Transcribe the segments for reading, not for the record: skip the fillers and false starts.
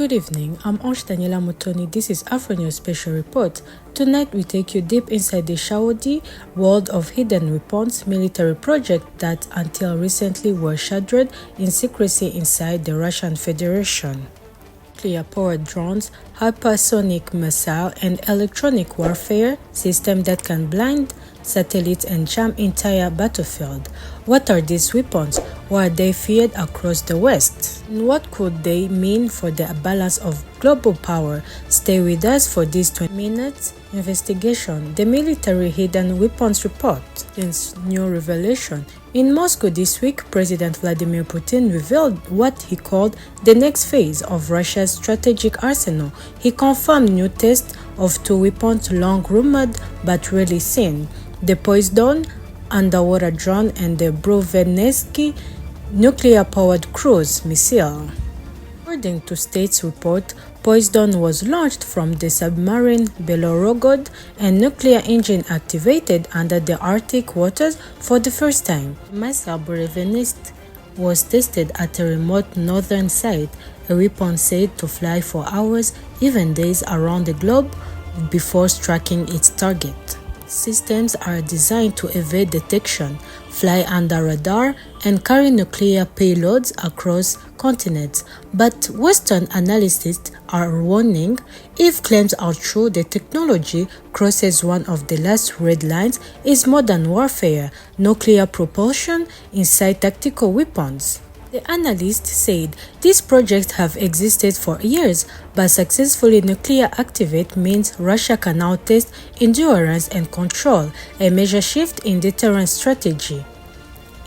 Good evening, I'm Ange Daniela Mutoni. This is AfroNews Special Report. Tonight we take you deep inside the Saudi world of hidden weapons military projects that until recently were shrouded in secrecy inside the Russian Federation. Nuclear-powered drones, hypersonic missile, and electronic warfare systems that can blind satellites and jam entire battlefield. What are these weapons? Why are they feared across the West? And what could they mean for the balance of global power? Stay with us for this 20 minutes investigation. The Military Hidden Weapons Report. Since new revelation. In Moscow this week, President Vladimir Putin revealed what he called the next phase of Russia's strategic arsenal. He confirmed new tests of two weapons long rumored but rarely seen: the Poseidon underwater drone and the Brovenesky nuclear-powered cruise missile. According to State's report, Poseidon was launched from the submarine Belgorod and nuclear engine activated under the Arctic waters for the first time. The missile Brovenesky was tested at a remote northern site, a weapon said to fly for hours, even days around the globe before striking its target. Systems are designed to evade detection, fly under radar, and carry nuclear payloads across continents. But Western analysts are warning, if claims are true, the technology crosses one of the last red lines is modern warfare, nuclear propulsion inside tactical weapons. The analyst said these projects have existed for years, but successfully nuclear activate means Russia can now test endurance and control, a major shift in deterrence strategy.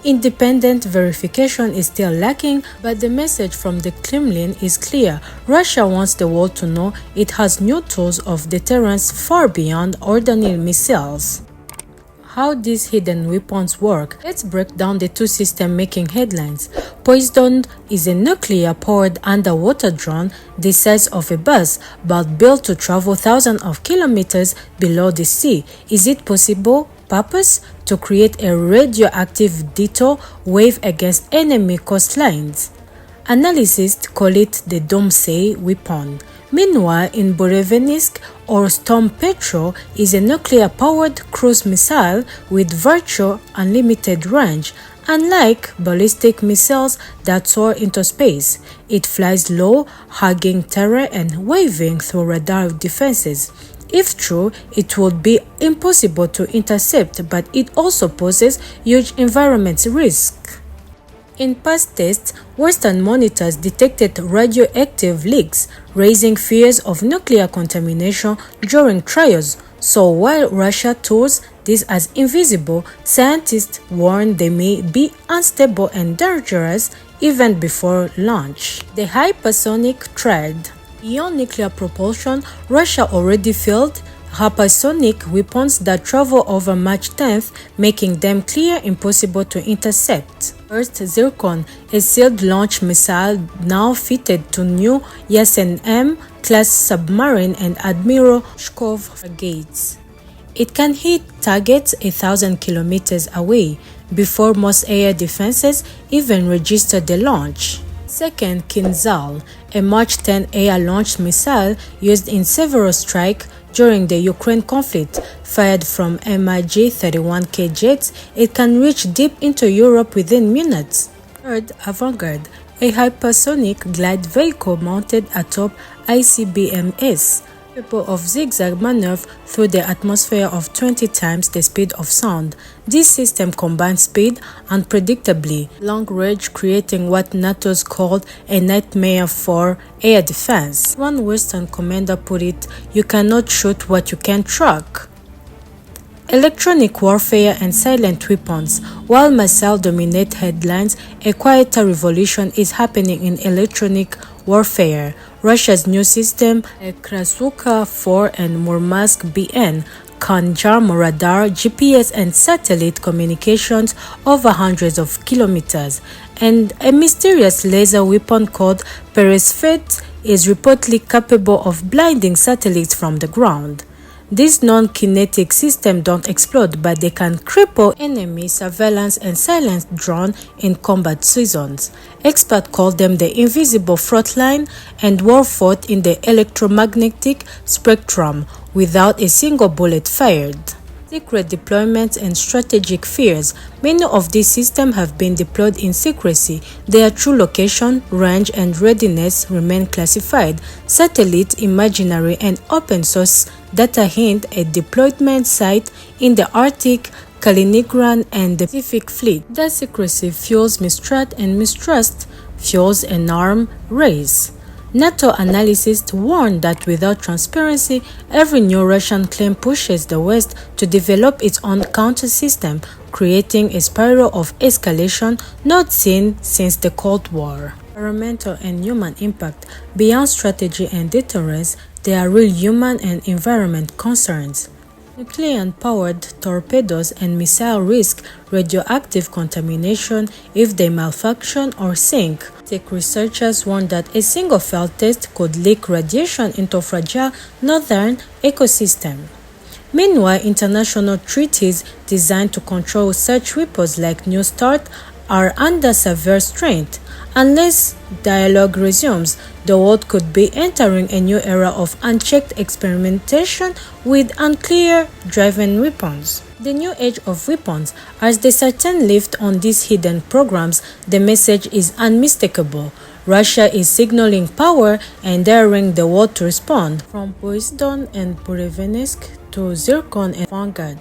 Independent verification is still lacking, but the message from the Kremlin is clear. Russia wants the world to know it has new tools of deterrence far beyond ordinary missiles. How these hidden weapons work? Let's break down the two systems making headlines. Poseidon is a nuclear-powered underwater drone the size of a bus, but built to travel thousands of kilometers below the sea. Is it possible? Purpose? To create a radioactive detour wave against enemy coastlines. Analysts call it the Doomsday weapon. Meanwhile, in Brovenesky or Storm Petrel is a nuclear-powered cruise missile with virtual unlimited range. Unlike ballistic missiles that soar into space, it flies low, hugging terror and waving through radar defenses. If true, it would be impossible to intercept, but it also poses huge environmental risk. In past tests, Western monitors detected radioactive leaks, raising fears of nuclear contamination during trials. So while Russia tours this as invisible, scientists warn they may be unstable and dangerous even before launch. The hypersonic threat. Beyond nuclear propulsion, Russia already fielded hypersonic weapons that travel over March 10th, making them clear impossible to intercept. First, Zircon, a sealed launch missile now fitted to new Yasen-M-class submarine and Admiral Shkov frigates. It can hit targets 1,000 kilometers away before most air defenses even register the launch. Second, Kinzhal, a March 10 air-launched missile used in several strikes during the Ukraine conflict. Fired from MiG-31K jets, it can reach deep into Europe within minutes. Third, Avangard, a hypersonic glide vehicle mounted atop ICBMs, capable of zigzag maneuver through the atmosphere of 20 times the speed of sound. This system combines speed and predictably long range, creating what NATO's called a nightmare for air defense. One Western commander put it, "You cannot shoot what you can track." Electronic warfare and silent weapons. While missiles dominate headlines, a quieter revolution is happening in electronic warfare. Russia's new system, Krasuka-4 and Murmansk-BN, can jam radar, GPS, and satellite communications over hundreds of kilometers. And a mysterious laser weapon called Peresvet is reportedly capable of blinding satellites from the ground. These non-kinetic systems don't explode, but they can cripple enemy surveillance and silence drone in combat seasons. Experts call them the invisible front line and war fought in the electromagnetic spectrum without a single bullet fired. Secret deployments and strategic fears. Many of these systems have been deployed in secrecy. Their true location, range, and readiness remain classified. Satellite, imaginary, and open source data hint a deployment site in the Arctic, Kaliningrad, and the Pacific Fleet. That secrecy fuels mistrust, and mistrust fuels an arms race. NATO analysts warn that without transparency, every new Russian claim pushes the West to develop its own counter-system, creating a spiral of escalation not seen since the Cold War. Environmental and human impact. Beyond strategy and deterrence, there are real human and environment concerns. Nuclear-powered torpedoes and missiles risk radioactive contamination if they malfunction or sink. Tech researchers warn that a single failed test could leak radiation into fragile northern ecosystem. Meanwhile, international treaties designed to control such weapons like New START are under severe strain. Unless dialogue resumes, the world could be entering a new era of unchecked experimentation with unclear-driven weapons. The new age of weapons. As the Satan lift on these hidden programs, the message is unmistakable. Russia is signaling power and daring the world to respond. From Poseidon and Burevestnik to Zircon and Vanguard,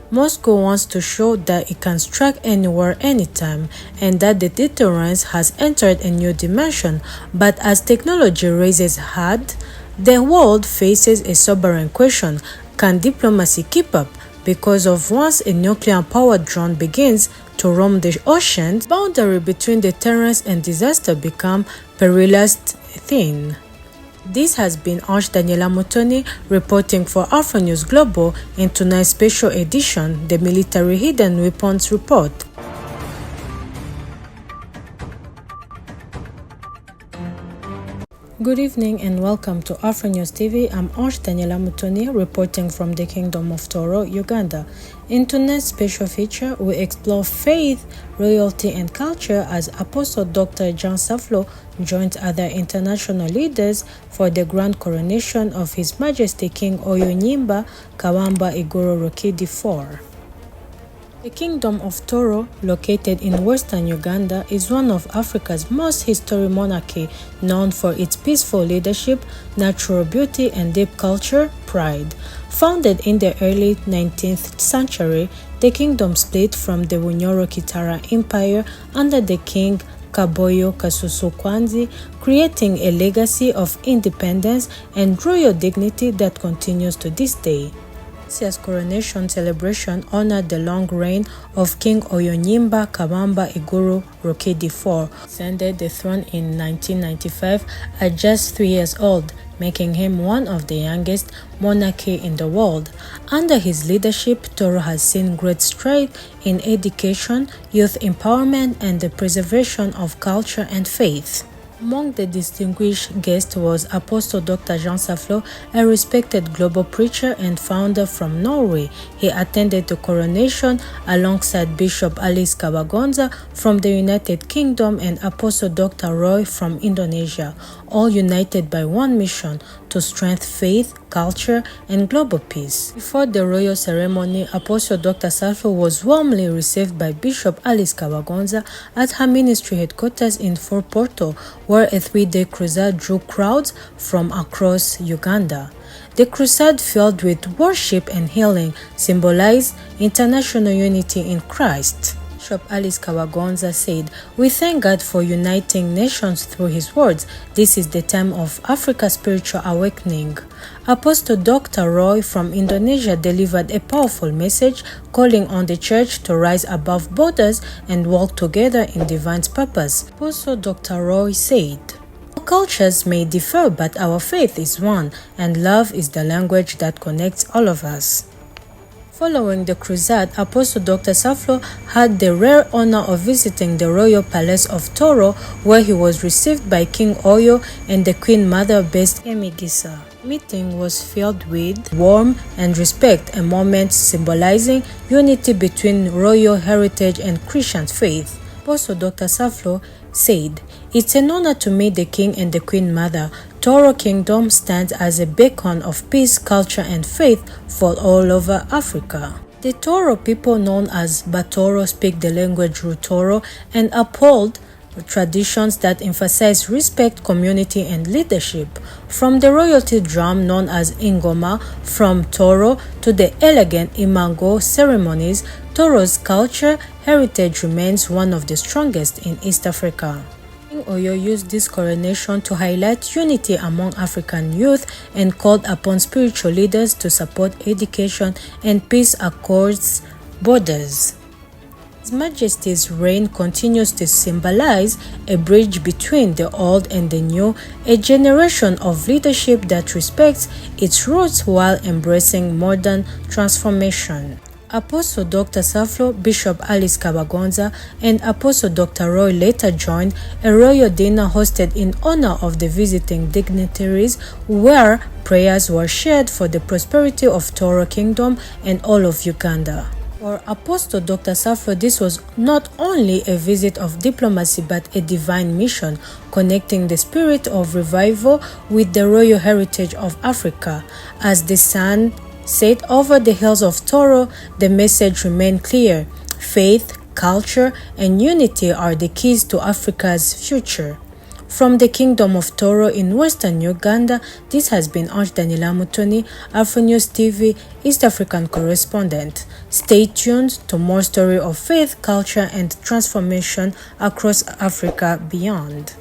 Moscow wants to show that it can strike anywhere, anytime, and that the deterrence has entered a new dimension. But as technology raises hard, the world faces a sobering question: can diplomacy keep up? Because once a nuclear-powered drone begins to roam the oceans, the boundary between deterrence and disaster becomes perilously thin. This has been Daniela Mutoni reporting for Afro News Global in tonight's special edition, the Military Hidden Weapons Report. Good evening and welcome to Afro News TV. I'm Daniela Mutoni reporting from the Kingdom of Toro, Uganda. In tonight's special feature, we explore faith, royalty, and culture as Apostle Dr. John Saflo joined other international leaders for the grand coronation of His Majesty King Oyonyimba Kawamba Igoro Rokedi IV. The Kingdom of Toro, located in western Uganda, is one of Africa's most historic monarchies, known for its peaceful leadership, natural beauty, and deep culture pride. Founded in the early 19th century, the kingdom split from the Bunyoro Kitara Empire under the King Kaboyo Kasusu Kwanzi, creating a legacy of independence and royal dignity that continues to this day. This year's coronation celebration honored the long reign of King Oyonyimba Kawamba Igoro Rokedi IV, ascended the throne in 1995 at just 3 years old, making him one of the youngest monarchs in the world. Under his leadership, Toro has seen great strides in education, youth empowerment, and the preservation of culture and faith. Among the distinguished guests was Apostle Dr. John Saflo, a respected global preacher and founder from Norway. He attended the coronation alongside Bishop Alice Kabagonza from the United Kingdom and Apostle Dr. Roy from Indonesia, all united by one mission: to strengthen faith, culture, and global peace. Before the royal ceremony, Apostle Dr. Saflo was warmly received by Bishop Alice Kabagonza at her ministry headquarters in Fort Portal, where a 3-day crusade drew crowds from across Uganda. The crusade, filled with worship and healing, symbolized international unity in Christ. Bishop Alice Kabagonza said, "We thank God for uniting nations through His words. This is the time of Africa's spiritual awakening." Apostle Dr. Roy from Indonesia delivered a powerful message calling on the church to rise above borders and walk together in divine purpose. Apostle Dr. Roy said, "Our cultures may differ, but our faith is one, and love is the language that connects all of us." Following the crusade, Apostle Dr. Saflo had the rare honor of visiting the royal palace of Toro, where he was received by King Oyo and the Queen Mother based Emigisa. Meeting was filled with warmth and respect, a moment symbolizing unity between royal heritage and Christian faith. Apostle Dr. Saflo said, "It's an honor to meet the King and the Queen Mother. Toro Kingdom stands as a beacon of peace, culture, and faith for all over Africa." The Toro people, known as Batoro, speak the language Rutoro and uphold traditions that emphasize respect, community, and leadership. From the royalty drum known as Ingoma from Toro to the elegant Imango ceremonies, Toro's culture heritage remains one of the strongest in East Africa. King Oyo used this coronation to highlight unity among African youth and called upon spiritual leaders to support education and peace across borders. His Majesty's reign continues to symbolize a bridge between the old and the new, a generation of leadership that respects its roots while embracing modern transformation. Apostle Dr. Saflo, Bishop Alice Kabagonza, and Apostle Dr. Roy later joined a royal dinner hosted in honor of the visiting dignitaries, where prayers were shared for the prosperity of Toro Kingdom and all of Uganda. For Apostle Dr. Saflo, this was not only a visit of diplomacy but a divine mission, connecting the spirit of revival with the royal heritage of Africa. As the sun set over the hills of Toro, the message remained clear: faith, culture, and unity are the keys to Africa's future. From the Kingdom of Toro in Western Uganda, this has been Arch Daniela Mutoni, Afronews TV, East African correspondent. Stay tuned to more story of faith, culture, and transformation across Africa beyond.